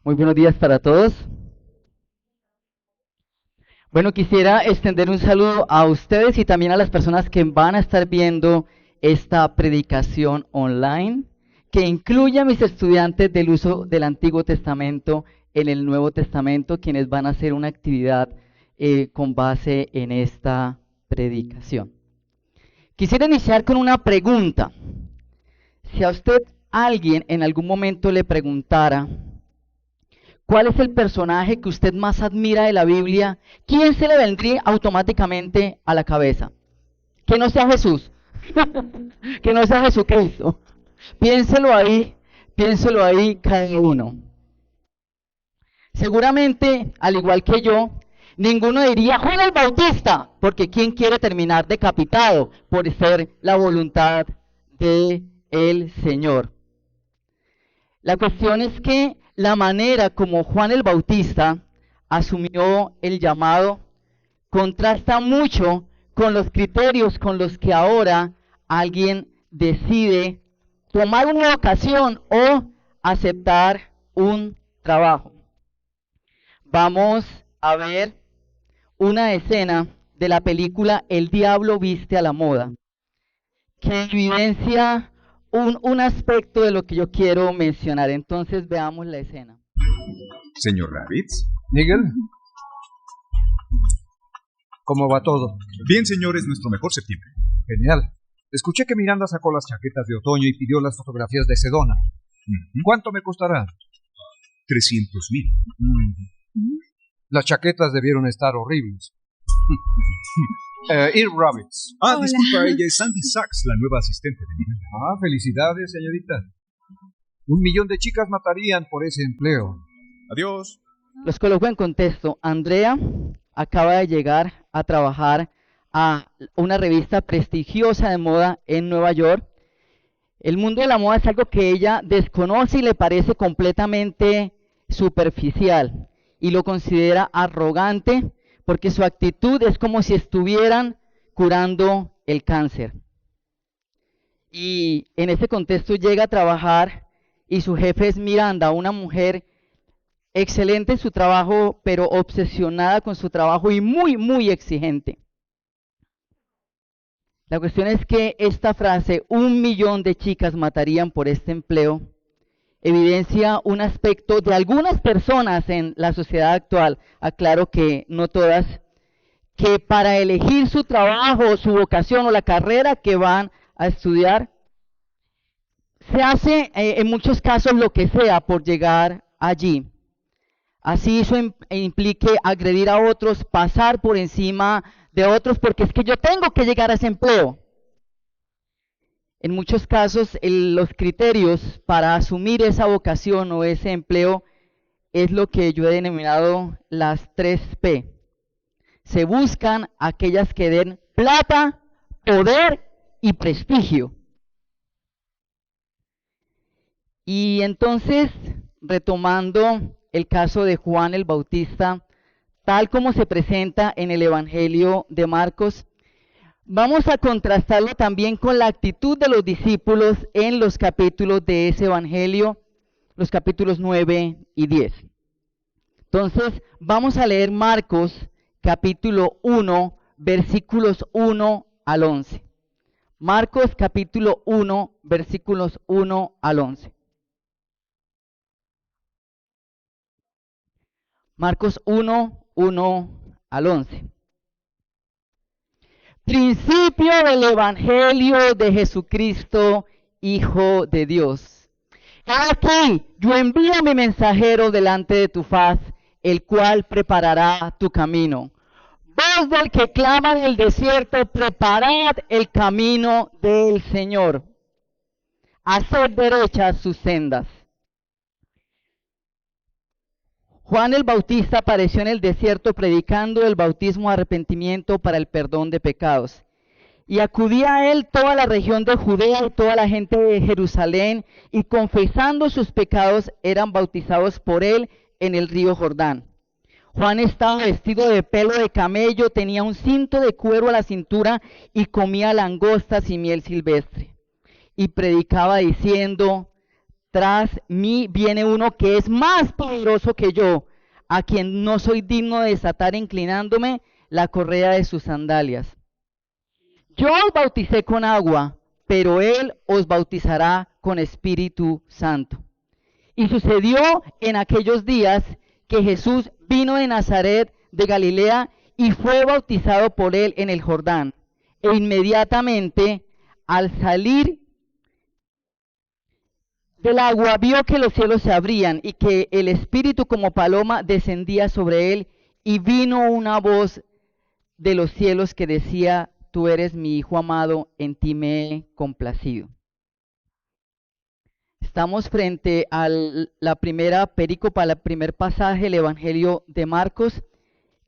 Muy buenos días para todos. Bueno, quisiera extender un saludo a ustedes y también a las personas que van a estar viendo esta predicación online, que incluye a mis estudiantes del uso del Antiguo Testamento en el Nuevo Testamento, quienes van a hacer una actividad con base en esta predicación. Quisiera iniciar con una pregunta. Si a usted alguien en algún momento le preguntara, ¿cuál es el personaje que usted más admira de la Biblia? ¿Quién se le vendría automáticamente a la cabeza? Que no sea Jesús, que no sea Jesucristo. Piénselo ahí cada uno. Seguramente, al igual que yo, ninguno diría Juan el Bautista, porque ¿quién quiere terminar decapitado por ser la voluntad de el Señor? La cuestión es que la manera como Juan el Bautista asumió el llamado contrasta mucho con los criterios con los que ahora alguien decide tomar una vocación o aceptar un trabajo. Vamos a ver una escena de la película El Diablo Viste a la Moda, que evidencia un aspecto de lo que yo quiero mencionar. Entonces veamos la escena. Señor Ravitz. Miguel, ¿cómo va todo? Bien, señor, es nuestro mejor septiembre. Genial. Escuché que Miranda sacó las chaquetas de otoño y pidió las fotografías de Sedona. ¿Cuánto me costará? 300,000. Las chaquetas debieron estar horribles. Ir Roberts. Hola. Disculpa, ella es Sandy Sachs, la nueva asistente de Miranda. Felicidades, señorita. 1,000,000 de chicas matarían por ese empleo. Adiós. Los coloco en contexto. Andrea acaba de llegar a trabajar a una revista prestigiosa de moda en Nueva York. El mundo de la moda es algo que ella desconoce y le parece completamente superficial y lo considera arrogante porque su actitud es como si estuvieran curando el cáncer. Y en ese contexto llega a trabajar y su jefe es Miranda, una mujer excelente en su trabajo, pero obsesionada con su trabajo y muy, muy exigente. La cuestión es que esta frase, 1,000,000 de chicas matarían por este empleo, evidencia un aspecto de algunas personas en la sociedad actual, aclaro que no todas, que para elegir su trabajo, su vocación o la carrera que van a estudiar, se hace en muchos casos lo que sea por llegar allí. Así eso implique agredir a otros, pasar por encima de otros, porque es que yo tengo que llegar a ese empleo. En muchos casos, los criterios para asumir esa vocación o ese empleo es lo que yo he denominado las 3P. Se buscan aquellas que den plata, poder y prestigio. Y entonces, retomando el caso de Juan el Bautista, tal como se presenta en el Evangelio de Marcos, vamos a contrastarlo también con la actitud de los discípulos en los capítulos de ese Evangelio, los capítulos 9 y 10. Entonces, vamos a leer Marcos capítulo 1, versículos 1 al 11. Marcos capítulo 1, versículos 1 al 11. Marcos 1, 1 al 11. Principio del Evangelio de Jesucristo, Hijo de Dios. Aquí yo envío a mi mensajero delante de tu faz, el cual preparará tu camino. Voz del que clama en el desierto, preparad el camino del Señor. Haced derechas sus sendas. Juan el Bautista apareció en el desierto predicando el bautismo de arrepentimiento para el perdón de pecados. Y acudía a él toda la región de Judea y toda la gente de Jerusalén, y confesando sus pecados eran bautizados por él en el río Jordán. Juan estaba vestido de pelo de camello, tenía un cinto de cuero a la cintura y comía langostas y miel silvestre. Y predicaba diciendo: tras mí viene uno que es más poderoso que yo, a quien no soy digno de desatar inclinándome la correa de sus sandalias. Yo os bauticé con agua, pero él os bautizará con Espíritu Santo. Y sucedió en aquellos días que Jesús vino de Nazaret de Galilea y fue bautizado por él en el Jordán. E inmediatamente, al salir del agua, vio que los cielos se abrían y que el Espíritu como paloma descendía sobre él, y vino una voz de los cielos que decía: Tú eres mi Hijo amado, en ti me he complacido. Estamos frente a la primera perícopa, el primer pasaje del Evangelio de Marcos,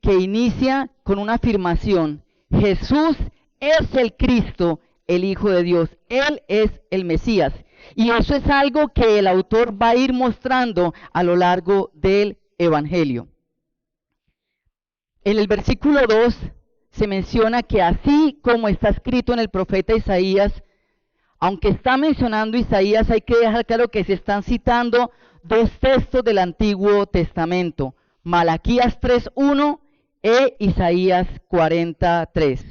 que inicia con una afirmación: Jesús es el Cristo, el Hijo de Dios. Él es el Mesías. Y eso es algo que el autor va a ir mostrando a lo largo del Evangelio. En el versículo 2 se menciona que así como está escrito en el profeta Isaías, aunque está mencionando Isaías, hay que dejar claro que se están citando dos textos del Antiguo Testamento, Malaquías 3:1 e Isaías 40:3.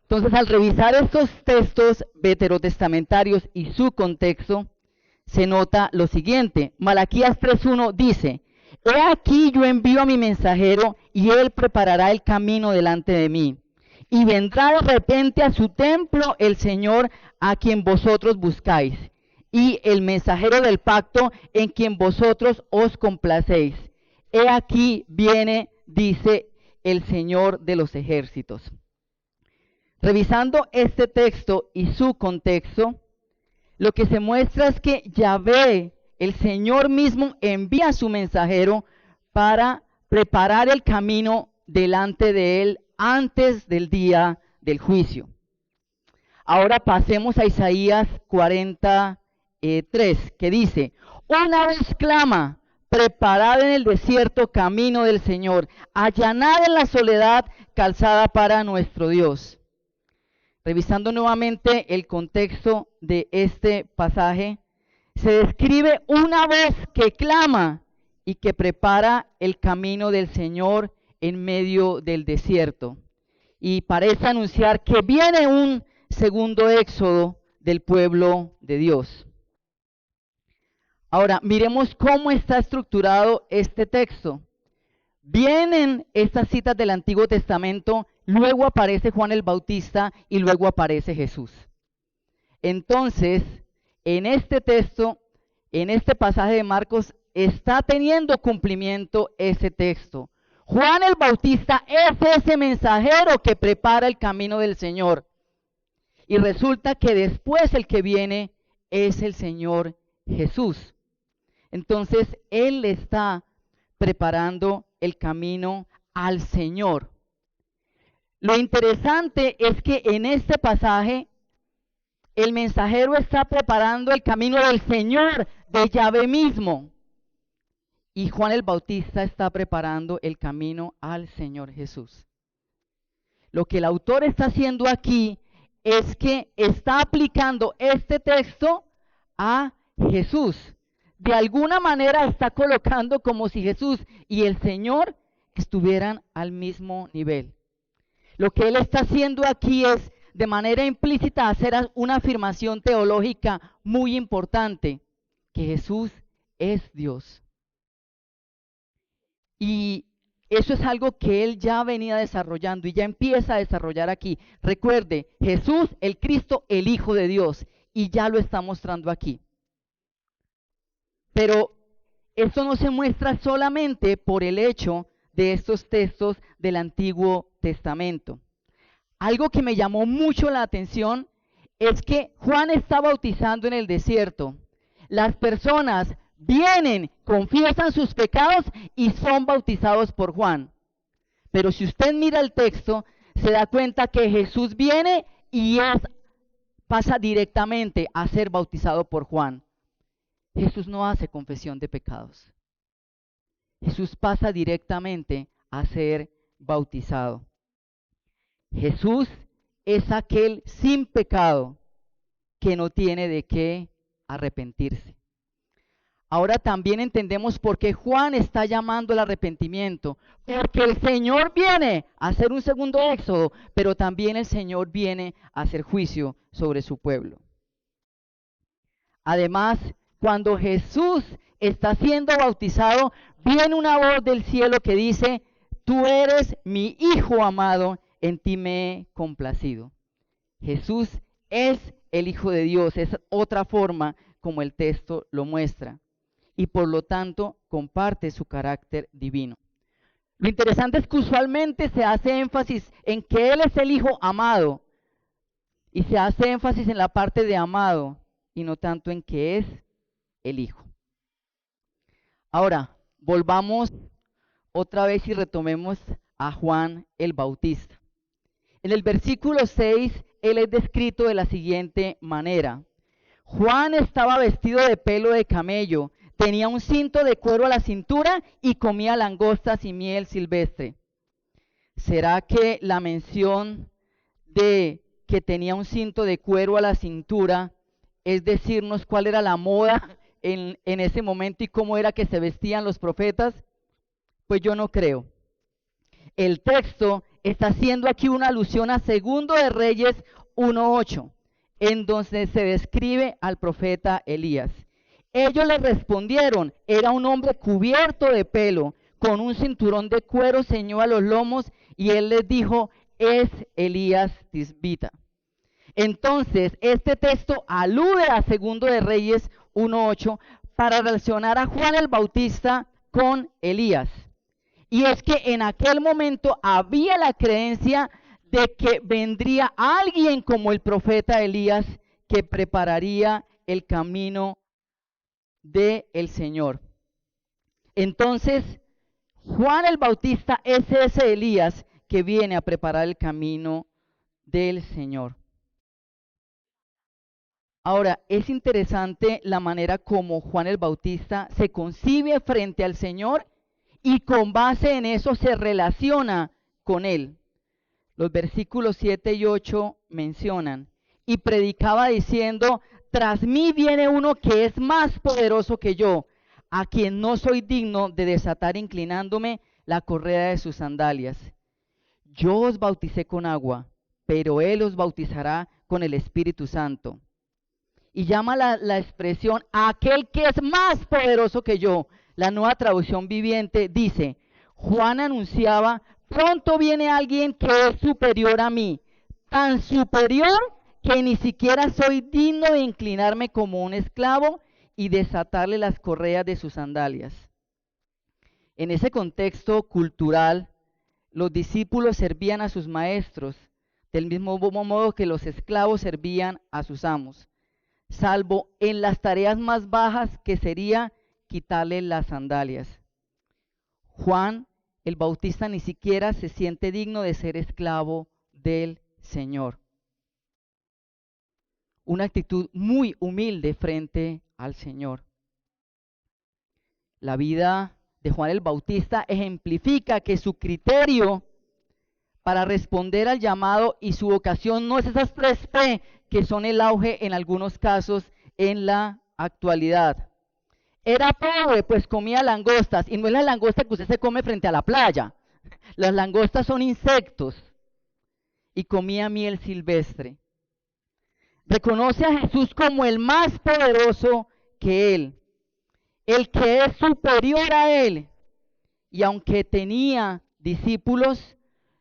Entonces, al revisar estos textos veterotestamentarios y su contexto, se nota lo siguiente. Malaquías 3:1 dice: He aquí yo envío a mi mensajero, y él preparará el camino delante de mí. Y vendrá de repente a su templo el Señor a quien vosotros buscáis, y el mensajero del pacto en quien vosotros os complacéis. He aquí viene, dice el Señor de los ejércitos. Revisando este texto y su contexto, lo que se muestra es que Yahvé, el Señor mismo, envía a su mensajero para preparar el camino delante de él antes del día del juicio. Ahora pasemos a Isaías 40:3, que dice: Una vez clama, preparad en el desierto camino del Señor, allanad en la soledad calzada para nuestro Dios. Revisando nuevamente el contexto de este pasaje, se describe una voz que clama y que prepara el camino del Señor en medio del desierto. Y parece anunciar que viene un segundo éxodo del pueblo de Dios. Ahora, miremos cómo está estructurado este texto. Vienen estas citas del Antiguo Testamento, luego aparece Juan el Bautista y luego aparece Jesús. Entonces, en este texto, en este pasaje de Marcos, está teniendo cumplimiento ese texto. Juan el Bautista es ese mensajero que prepara el camino del Señor. Y resulta que después el que viene es el Señor Jesús. Entonces, Él está preparando el camino al Señor. Lo interesante es que en este pasaje, el mensajero está preparando el camino del Señor, de Yahvé mismo. Y Juan el Bautista está preparando el camino al Señor Jesús. Lo que el autor está haciendo aquí es que está aplicando este texto a Jesús. De alguna manera está colocando como si Jesús y el Señor estuvieran al mismo nivel. Lo que él está haciendo aquí es, de manera implícita, hacer una afirmación teológica muy importante, que Jesús es Dios. Y eso es algo que él ya venía desarrollando y ya empieza a desarrollar aquí. Recuerde, Jesús, el Cristo, el Hijo de Dios, y ya lo está mostrando aquí. Pero esto no se muestra solamente por el hecho de estos textos del Antiguo Testamento. Algo que me llamó mucho la atención es que Juan está bautizando en el desierto. Las personas vienen, confiesan sus pecados y son bautizados por Juan. Pero si usted mira el texto, se da cuenta que Jesús viene y pasa directamente a ser bautizado por Juan. Jesús no hace confesión de pecados. Jesús pasa directamente a ser bautizado. Jesús es aquel sin pecado que no tiene de qué arrepentirse. Ahora también entendemos por qué Juan está llamando al arrepentimiento. Porque el Señor viene a hacer un segundo éxodo, pero también el Señor viene a hacer juicio sobre su pueblo. Además, cuando Jesús está siendo bautizado, viene una voz del cielo que dice: tú eres mi Hijo amado, en ti me he complacido. Jesús es el Hijo de Dios, es otra forma como el texto lo muestra, y por lo tanto comparte su carácter divino. Lo interesante es que usualmente se hace énfasis en que Él es el Hijo amado, y se hace énfasis en la parte de amado, y no tanto en que es el Hijo. Ahora, volvamos otra vez y retomemos a Juan el Bautista. En el versículo 6, él es descrito de la siguiente manera: Juan estaba vestido de pelo de camello, tenía un cinto de cuero a la cintura y comía langostas y miel silvestre. ¿Será que la mención de que tenía un cinto de cuero a la cintura es decirnos cuál era la moda en ese momento y cómo era que se vestían los profetas? Pues yo no creo. El texto está haciendo aquí una alusión a 2 de Reyes 1:8, en donde se describe al profeta Elías. Ellos le respondieron: era un hombre cubierto de pelo, con un cinturón de cuero ceñido a los lomos, y él les dijo: es Elías Tisbita. Entonces, este texto alude a 2 de Reyes 1:8 para relacionar a Juan el Bautista con Elías. Y es que en aquel momento había la creencia de que vendría alguien como el profeta Elías que prepararía el camino del Señor. Entonces, Juan el Bautista es ese Elías que viene a preparar el camino del Señor. Ahora, es interesante la manera como Juan el Bautista se concibe frente al Señor y con base en eso se relaciona con él. Los versículos 7 y 8 mencionan: y predicaba diciendo: tras mí viene uno que es más poderoso que yo, a quien no soy digno de desatar inclinándome la correa de sus sandalias. Yo os bauticé con agua, pero él os bautizará con el Espíritu Santo. Y llama la expresión aquel que es más poderoso que yo. La Nueva Traducción Viviente dice: Juan anunciaba: pronto viene alguien que es superior a mí, tan superior que ni siquiera soy digno de inclinarme como un esclavo y desatarle las correas de sus sandalias. En ese contexto cultural, los discípulos servían a sus maestros del mismo modo que los esclavos servían a sus amos, salvo en las tareas más bajas, que sería quitarle las sandalias. Juan el Bautista ni siquiera se siente digno de ser esclavo del Señor. Una actitud muy humilde frente al Señor. La vida de Juan el Bautista ejemplifica que su criterio para responder al llamado y su vocación no es esas 3P que son el auge en algunos casos en la actualidad. Era pobre, pues comía langostas, y no es la langosta que usted se come frente a la playa. Las langostas son insectos, y comía miel silvestre. Reconoce a Jesús como el más poderoso que él, el que es superior a él, y aunque tenía discípulos,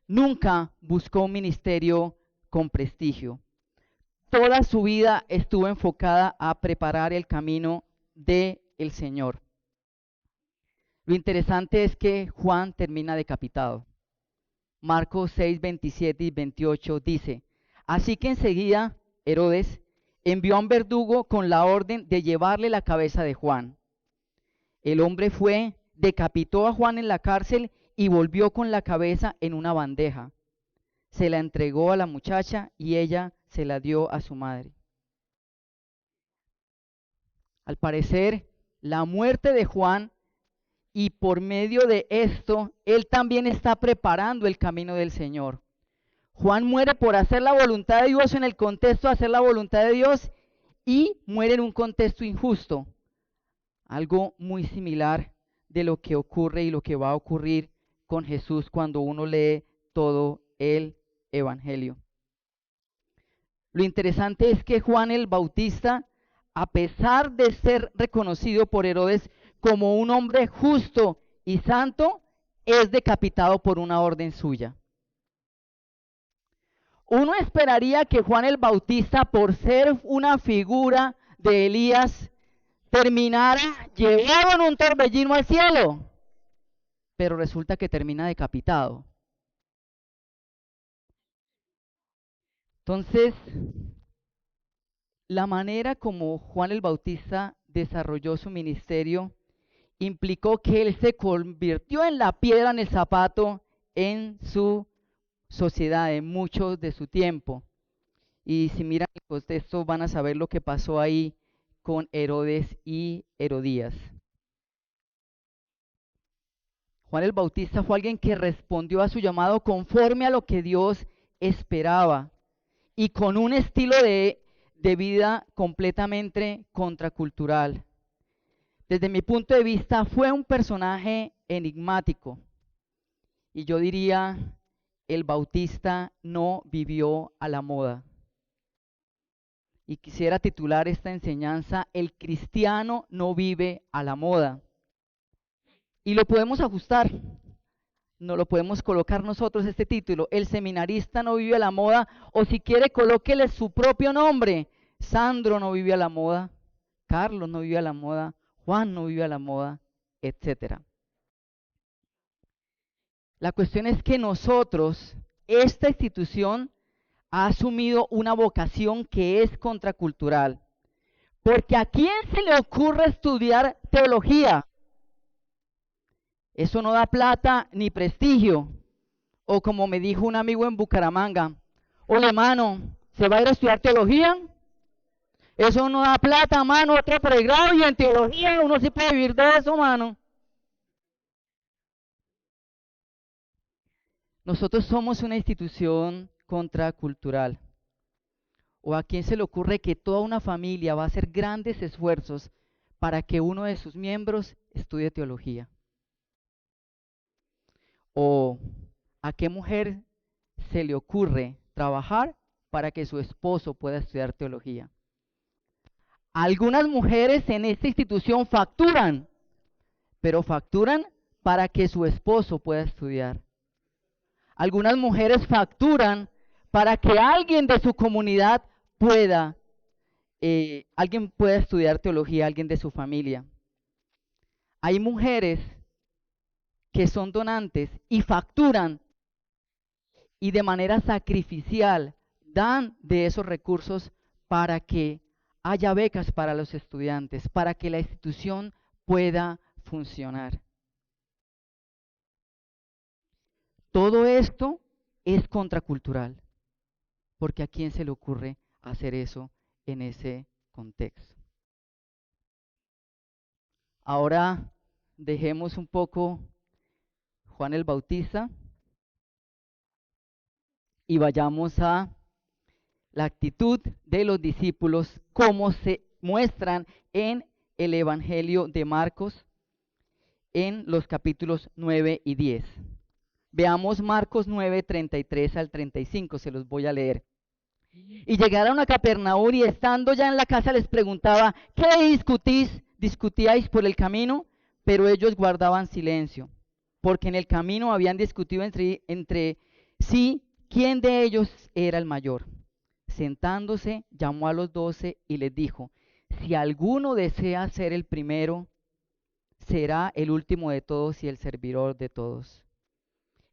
nunca buscó un ministerio con prestigio. Toda su vida estuvo enfocada a preparar el camino del Señor. Lo interesante es que Juan termina decapitado. Marcos 6, 27 y 28 dice: así que enseguida Herodes envió a un verdugo con la orden de llevarle la cabeza de Juan. El hombre fue, decapitó a Juan en la cárcel y volvió con la cabeza en una bandeja. Se la entregó a la muchacha y ella se la dio a su madre. Al parecer, la muerte de Juan, y por medio de esto, él también está preparando el camino del Señor. Juan muere por hacer la voluntad de Dios en el contexto de hacer la voluntad de Dios, y muere en un contexto injusto. Algo muy similar de lo que ocurre y lo que va a ocurrir con Jesús cuando uno lee todo el Evangelio. Lo interesante es que Juan el Bautista, a pesar de ser reconocido por Herodes como un hombre justo y santo, es decapitado por una orden suya. Uno esperaría que Juan el Bautista, por ser una figura de Elías, terminara llevado en un torbellino al cielo, pero resulta que termina decapitado. Entonces, la manera como Juan el Bautista desarrolló su ministerio implicó que él se convirtió en la piedra en el zapato en su sociedad, en mucho de su tiempo. Y si miran el contexto van a saber lo que pasó ahí con Herodes y Herodías. Juan el Bautista fue alguien que respondió a su llamado conforme a lo que Dios esperaba y con un estilo de vida completamente contracultural. Desde mi punto de vista fue un personaje enigmático y yo diría, el Bautista no vivió a la moda. Y quisiera titular esta enseñanza, el cristiano no vive a la moda. Y lo podemos ajustar, no lo podemos colocar nosotros este título, el seminarista no vive a la moda, o si quiere colóquele su propio nombre, Sandro no vive a la moda, Carlos no vive a la moda, Juan no vive a la moda, etc. La cuestión es que nosotros, esta institución, ha asumido una vocación que es contracultural. Porque ¿a quién se le ocurre estudiar teología? Eso no da plata ni prestigio. O como me dijo un amigo en Bucaramanga, oye hermano, ¿se va a ir a estudiar teología? Eso no da plata, mano, otro pregrado y en teología uno sí puede vivir de eso, mano. Nosotros somos una institución contracultural. ¿O a quién se le ocurre que toda una familia va a hacer grandes esfuerzos para que uno de sus miembros estudie teología? ¿O a qué mujer se le ocurre trabajar para que su esposo pueda estudiar teología? Algunas mujeres en esta institución facturan, pero facturan para que su esposo pueda estudiar. Algunas mujeres facturan para que alguien de su comunidad pueda estudiar teología, alguien de su familia. Hay mujeres que son donantes y facturan y de manera sacrificial dan de esos recursos para que haya becas para los estudiantes, para que la institución pueda funcionar. Todo esto es contracultural, porque ¿a quién se le ocurre hacer eso en ese contexto? Ahora dejemos un poco Juan el Bautista y vayamos a la actitud de los discípulos, como se muestran en el Evangelio de Marcos en los capítulos 9 y 10. Veamos Marcos 9, 33 al 35, se los voy a leer. Y llegaron a Capernaum y estando ya en la casa les preguntaba, ¿qué discutíais por el camino? Pero ellos guardaban silencio, porque en el camino habían discutido entre sí quién de ellos era el mayor. Sentándose, llamó a los 12 y les dijo, si alguno desea ser el primero, será el último de todos y el servidor de todos.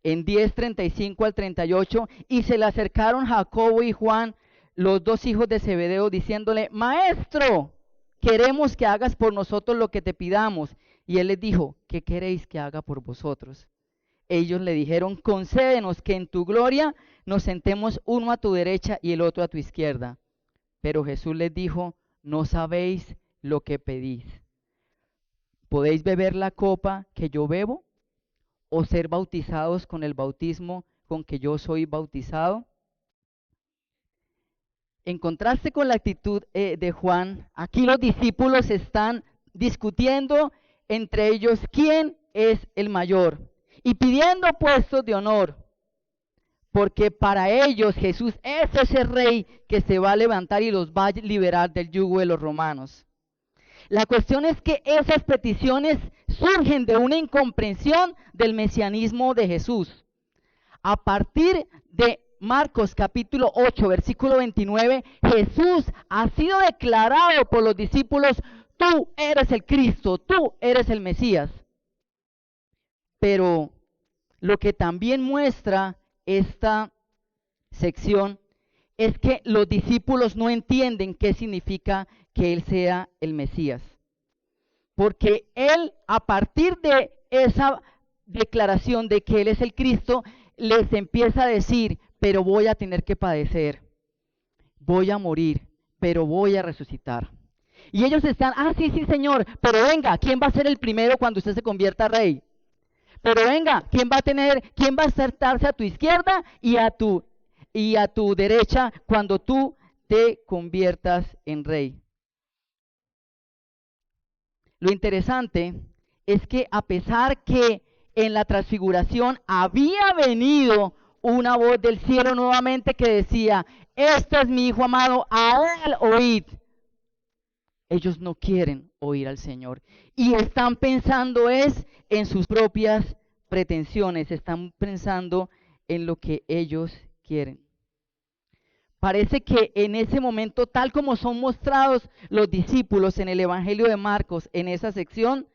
En 10:35 al 38, y se le acercaron Jacobo y Juan, los dos hijos de Zebedeo, diciéndole, Maestro, queremos que hagas por nosotros lo que te pidamos. Y él les dijo, ¿qué queréis que haga por vosotros? Ellos le dijeron, concédenos que en tu gloria nos sentemos uno a tu derecha y el otro a tu izquierda. Pero Jesús les dijo, no sabéis lo que pedís. ¿Podéis beber la copa que yo bebo? ¿O ser bautizados con el bautismo con que yo soy bautizado? En contraste con la actitud de Juan, aquí los discípulos están discutiendo entre ellos quién es el mayor y pidiendo puestos de honor, porque para ellos Jesús es ese rey que se va a levantar y los va a liberar del yugo de los romanos. La cuestión es que esas peticiones surgen de una incomprensión del mesianismo de Jesús. A partir de Marcos capítulo 8, versículo 29, Jesús ha sido declarado por los discípulos: tú eres el Cristo, tú eres el Mesías. Pero lo que también muestra esta sección es que los discípulos no entienden qué significa que Él sea el Mesías. Porque Él, a partir de esa declaración de que Él es el Cristo, les empieza a decir: pero voy a tener que padecer, voy a morir, pero voy a resucitar. Y ellos están: sí, Señor, pero venga, ¿quién va a ser el primero cuando usted se convierta rey? Pero venga, ¿quién va a sentarse a tu izquierda y a tu derecha cuando tú te conviertas en rey? Lo interesante es que a pesar que en la transfiguración había venido una voz del cielo nuevamente que decía: este es mi Hijo amado, a Él oíd. Ellos no quieren oír al Señor y están pensando en sus propias pretensiones, están pensando en lo que ellos quieren. Parece que en ese momento, tal como son mostrados los discípulos en el Evangelio de Marcos, en esa sección,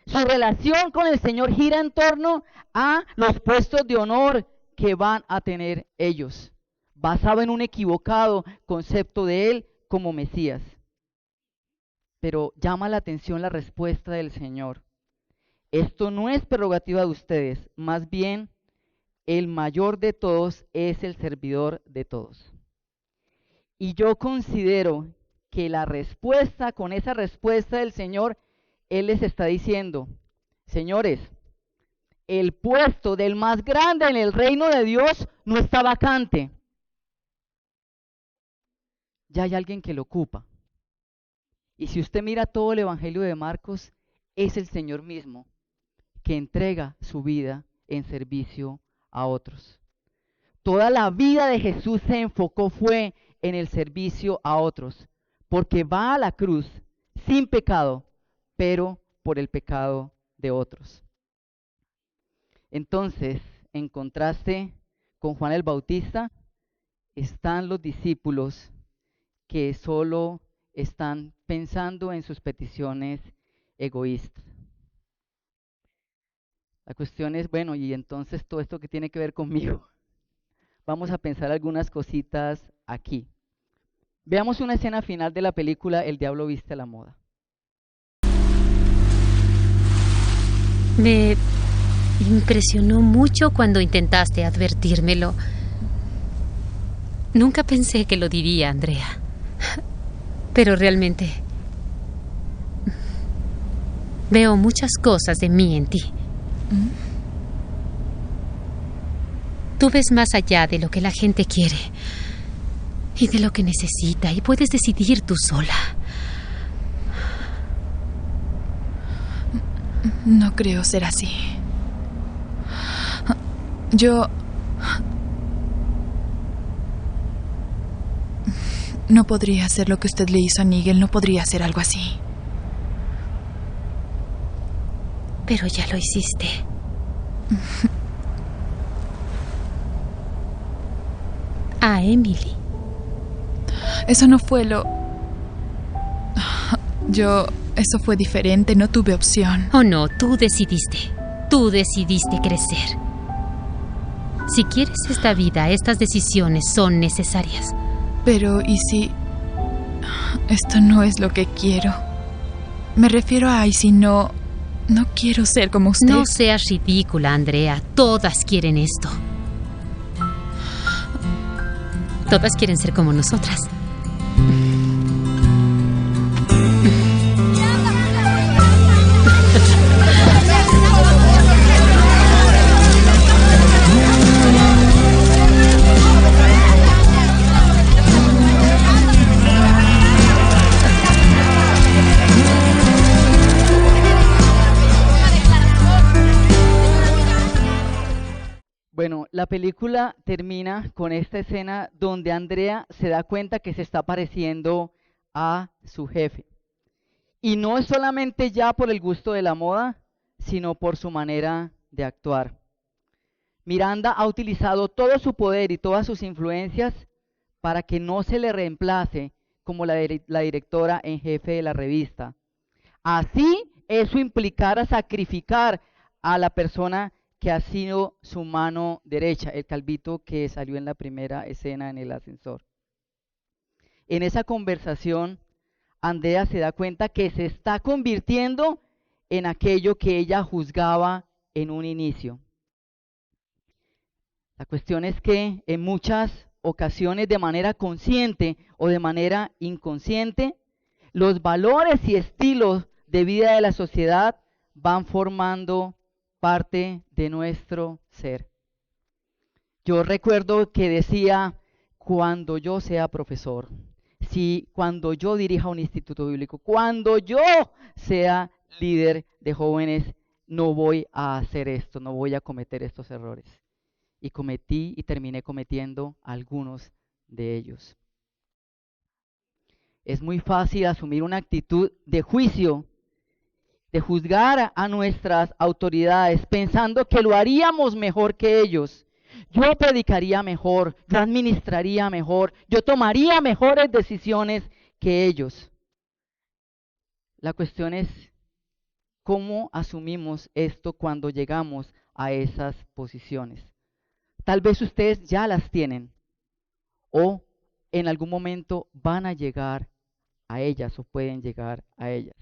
su relación con el Señor gira en torno a los puestos de honor que van a tener ellos, basado en un equivocado concepto de Él como Mesías. Pero llama la atención la respuesta del Señor. Esto no es prerrogativa de ustedes, más bien el mayor de todos es el servidor de todos. Y yo considero que con esa respuesta del Señor, Él les está diciendo: señores, el puesto del más grande en el reino de Dios no está vacante. Ya hay alguien que lo ocupa. Y si usted mira todo el Evangelio de Marcos, es el Señor mismo que entrega su vida en servicio a otros. Toda la vida de Jesús se fue en el servicio a otros, porque va a la cruz sin pecado, pero por el pecado de otros. Entonces, en contraste con Juan el Bautista, están los discípulos que solo están pensando en sus peticiones egoístas. La cuestión es, bueno, y entonces todo esto que tiene que ver conmigo. Vamos a pensar algunas cositas aquí. Veamos una escena final de la película El Diablo Viste a la Moda. Me impresionó mucho cuando intentaste advertírmelo. Nunca pensé que lo diría, Andrea. Pero realmente veo muchas cosas de mí en ti. Tú ves más allá de lo que la gente quiere y de lo que necesita, y puedes decidir tú sola. No creo ser así. Yo no podría hacer lo que usted le hizo a Nigel, no podría hacer algo así. Pero ya lo hiciste. A Emily. Eso no fue lo... Eso fue diferente, no tuve opción. Oh no, tú decidiste crecer. Si quieres esta vida, estas decisiones son necesarias. Pero, ¿y si esto no es lo que quiero? Me refiero a, ¿y si no quiero ser como usted? No seas ridícula, Andrea. Todas quieren esto. Todas quieren ser como nosotras. La película termina con esta escena donde Andrea se da cuenta que se está pareciendo a su jefe. Y no es solamente ya por el gusto de la moda, sino por su manera de actuar. Miranda ha utilizado todo su poder y todas sus influencias para que no se le reemplace como la directora en jefe de la revista. Así eso implicara sacrificar a la persona que ha sido su mano derecha, el calvito que salió en la primera escena en el ascensor. En esa conversación, Andrea se da cuenta que se está convirtiendo en aquello que ella juzgaba en un inicio. La cuestión es que en muchas ocasiones, de manera consciente o de manera inconsciente, los valores y estilos de vida de la sociedad van formando parte de nuestro ser. Yo recuerdo que decía, cuando yo sea profesor, cuando yo dirija un instituto bíblico, cuando yo sea líder de jóvenes, no voy a hacer esto, no voy a cometer estos errores. Y cometí y terminé cometiendo algunos de ellos. Es muy fácil asumir una actitud de juicio, de juzgar a nuestras autoridades, pensando que lo haríamos mejor que ellos. Yo predicaría mejor, yo administraría mejor, yo tomaría mejores decisiones que ellos. La cuestión es cómo asumimos esto cuando llegamos a esas posiciones. Tal vez ustedes ya las tienen o en algún momento van a llegar a ellas o pueden llegar a ellas.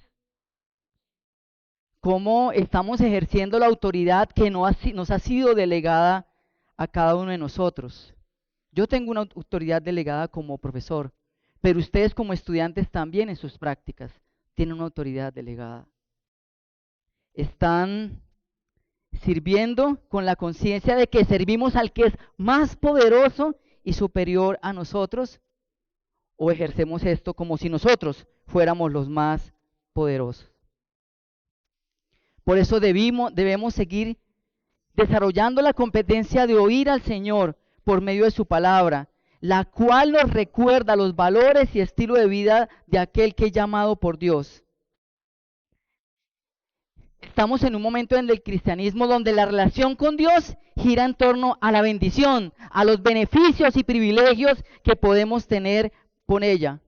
¿Cómo estamos ejerciendo la autoridad que nos ha sido delegada a cada uno de nosotros? Yo tengo una autoridad delegada como profesor, pero ustedes como estudiantes también en sus prácticas tienen una autoridad delegada. ¿Están sirviendo con la conciencia de que servimos al que es más poderoso y superior a nosotros? ¿O ejercemos esto como si nosotros fuéramos los más poderosos? Por eso debemos seguir desarrollando la competencia de oír al Señor por medio de su palabra, la cual nos recuerda los valores y estilo de vida de aquel que es llamado por Dios. Estamos en un momento en el cristianismo donde la relación con Dios gira en torno a la bendición, a los beneficios y privilegios que podemos tener con ella,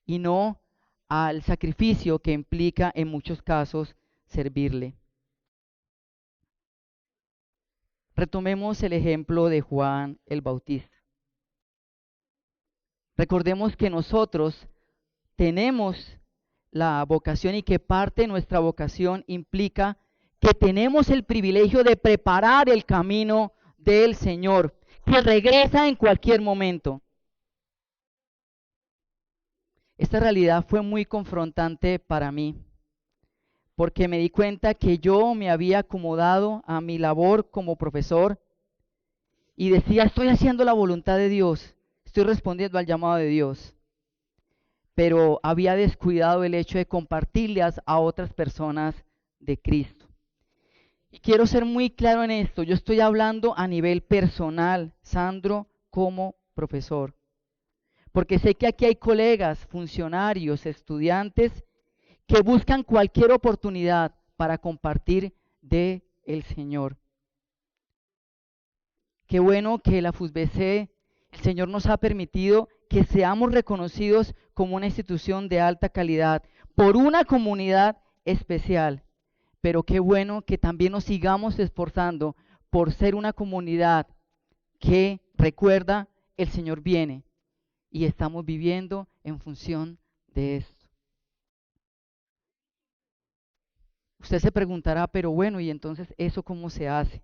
y no al sacrificio que implica en muchos casos servirle. Retomemos el ejemplo de Juan el Bautista. Recordemos que nosotros tenemos la vocación y que parte de nuestra vocación implica que tenemos el privilegio de preparar el camino del Señor, que regresa en cualquier momento. Esta realidad fue muy confrontante para mí, porque me di cuenta que yo me había acomodado a mi labor como profesor y decía, estoy haciendo la voluntad de Dios, estoy respondiendo al llamado de Dios. Pero había descuidado el hecho de compartirlas a otras personas de Cristo. Y quiero ser muy claro en esto, yo estoy hablando a nivel personal, Sandro, como profesor. Porque sé que aquí hay colegas, funcionarios, estudiantes, que buscan cualquier oportunidad para compartir de el Señor. Qué bueno que la FUSBC, el Señor nos ha permitido que seamos reconocidos como una institución de alta calidad por una comunidad especial. Pero qué bueno que también nos sigamos esforzando por ser una comunidad que recuerda el Señor viene y estamos viviendo en función de esto. Usted se preguntará, pero bueno, ¿y entonces eso cómo se hace?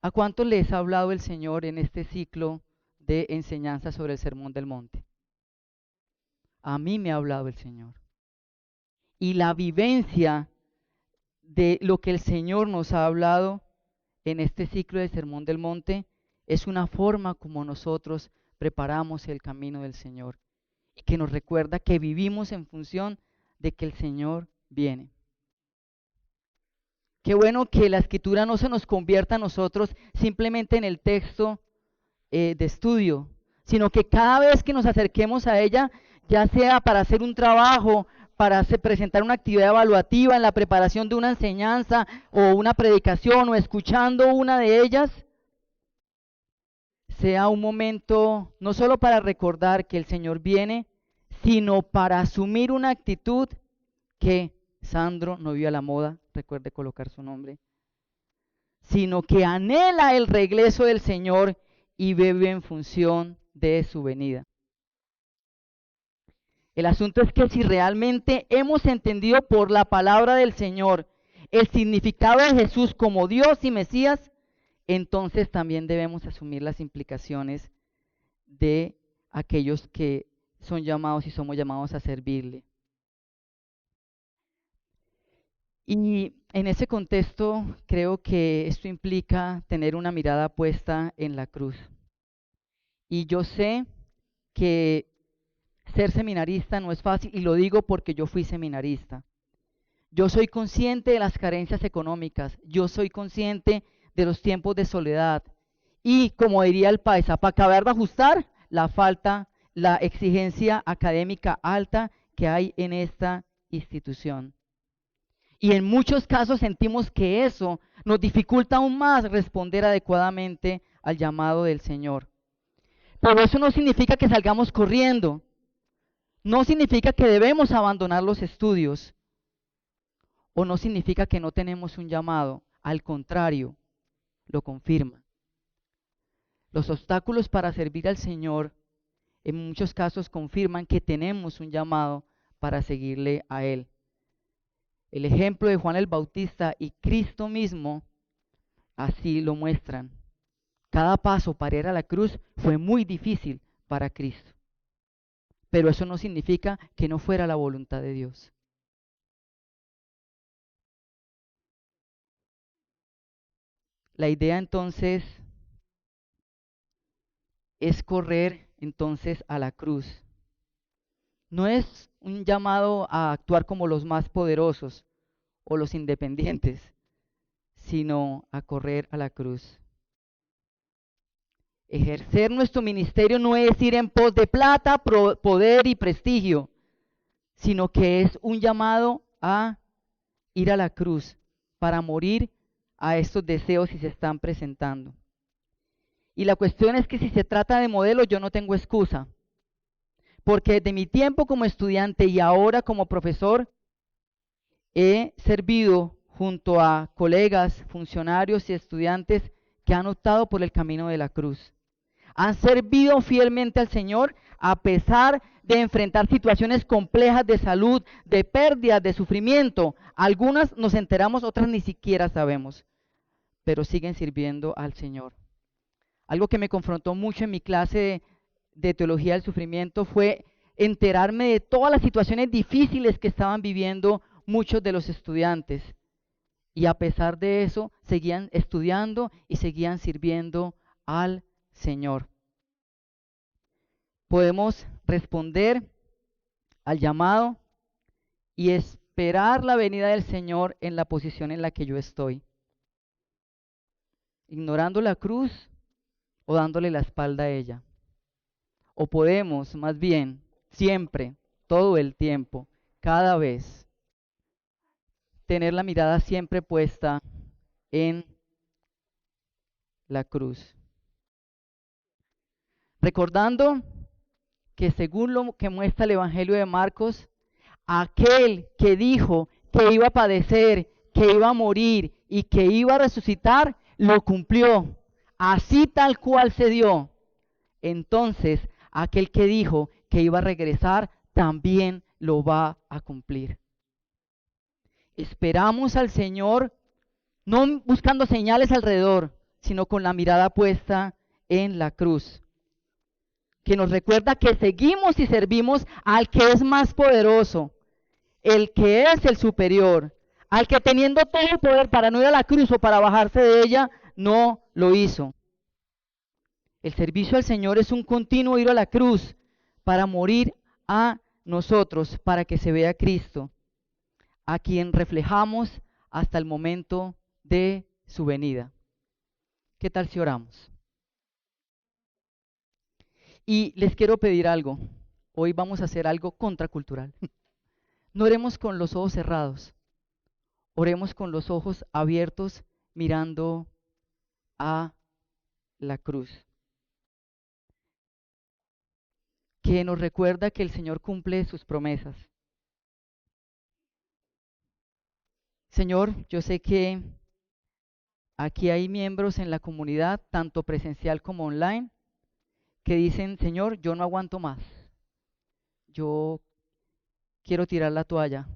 ¿A cuántos les ha hablado el Señor en este ciclo de enseñanza sobre el Sermón del Monte? A mí me ha hablado el Señor. Y la vivencia de lo que el Señor nos ha hablado en este ciclo de Sermón del Monte es una forma como nosotros preparamos el camino del Señor y que nos recuerda que vivimos en función de que el Señor viene. Qué bueno que la Escritura no se nos convierta a nosotros simplemente en el texto de estudio, sino que cada vez que nos acerquemos a ella, ya sea para hacer un trabajo, para presentar una actividad evaluativa en la preparación de una enseñanza o una predicación o escuchando una de ellas, sea un momento no solo para recordar que el Señor viene, sino para asumir una actitud que Sandro no vio a la moda, recuerde colocar su nombre, sino que anhela el regreso del Señor y vive en función de su venida. El asunto es que si realmente hemos entendido por la palabra del Señor el significado de Jesús como Dios y Mesías, entonces también debemos asumir las implicaciones de aquellos que son llamados y somos llamados a servirle. Y en ese contexto creo que esto implica tener una mirada puesta en la cruz. Y yo sé que ser seminarista no es fácil, y lo digo porque yo fui seminarista. Yo soy consciente de las carencias económicas, yo soy consciente de los tiempos de soledad. Y como diría el paisa, para acabar de ajustar la falta, la exigencia académica alta que hay en esta institución. Y en muchos casos sentimos que eso nos dificulta aún más responder adecuadamente al llamado del Señor. Pero eso no significa que salgamos corriendo. No significa que debemos abandonar los estudios. O no significa que no tenemos un llamado. Al contrario, lo confirma. Los obstáculos para servir al Señor en muchos casos confirman que tenemos un llamado para seguirle a Él. El ejemplo de Juan el Bautista y Cristo mismo así lo muestran. Cada paso para ir a la cruz fue muy difícil para Cristo. Pero eso no significa que no fuera la voluntad de Dios. La idea entonces es correr entonces a la cruz. No es un llamado a actuar como los más poderosos o los independientes, sino a correr a la cruz. Ejercer nuestro ministerio no es ir en pos de plata, poder y prestigio, sino que es un llamado a ir a la cruz para morir a estos deseos si se están presentando. Y la cuestión es que si se trata de modelo, yo no tengo excusa, porque desde mi tiempo como estudiante y ahora como profesor, he servido junto a colegas, funcionarios y estudiantes que han optado por el camino de la cruz. Han servido fielmente al Señor a pesar de enfrentar situaciones complejas de salud, de pérdidas, de sufrimiento. Algunas nos enteramos, otras ni siquiera sabemos, pero siguen sirviendo al Señor. Algo que me confrontó mucho en mi clase de teología del sufrimiento fue enterarme de todas las situaciones difíciles que estaban viviendo muchos de los estudiantes. Y a pesar de eso, seguían estudiando y seguían sirviendo al Señor. Podemos responder al llamado y esperar la venida del Señor en la posición en la que yo estoy. Ignorando la cruz o dándole la espalda a ella. O podemos, más bien, siempre, todo el tiempo, cada vez, tener la mirada siempre puesta en la cruz. Recordando que según lo que muestra el Evangelio de Marcos, aquel que dijo que iba a padecer, que iba a morir y que iba a resucitar, lo cumplió. Así tal cual se dio. Entonces, aquel que dijo que iba a regresar, también lo va a cumplir. Esperamos al Señor, no buscando señales alrededor, sino con la mirada puesta en la cruz, que nos recuerda que seguimos y servimos al que es más poderoso, el que es el superior, al que teniendo todo el poder para no ir a la cruz o para bajarse de ella, no lo hizo. El servicio al Señor es un continuo ir a la cruz para morir a nosotros, para que se vea Cristo, a quien reflejamos hasta el momento de su venida. ¿Qué tal si oramos? Y les quiero pedir algo. Hoy vamos a hacer algo contracultural. No oremos con los ojos cerrados. Oremos con los ojos abiertos mirando a la cruz, que nos recuerda que el Señor cumple sus promesas. Señor, yo sé que aquí hay miembros en la comunidad, tanto presencial como online, que dicen, Señor, yo no aguanto más. Yo quiero tirar la toalla.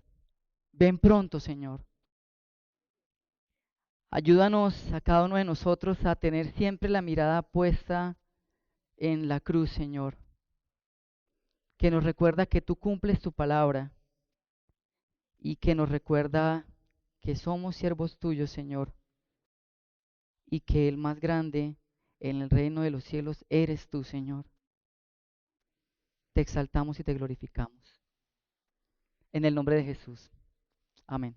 Ven pronto, Señor. Ayúdanos a cada uno de nosotros a tener siempre la mirada puesta en la cruz, Señor, que nos recuerda que tú cumples tu palabra y que nos recuerda que somos siervos tuyos, Señor, y que el más grande en el reino de los cielos eres tú, Señor. Te exaltamos y te glorificamos. En el nombre de Jesús. Amén.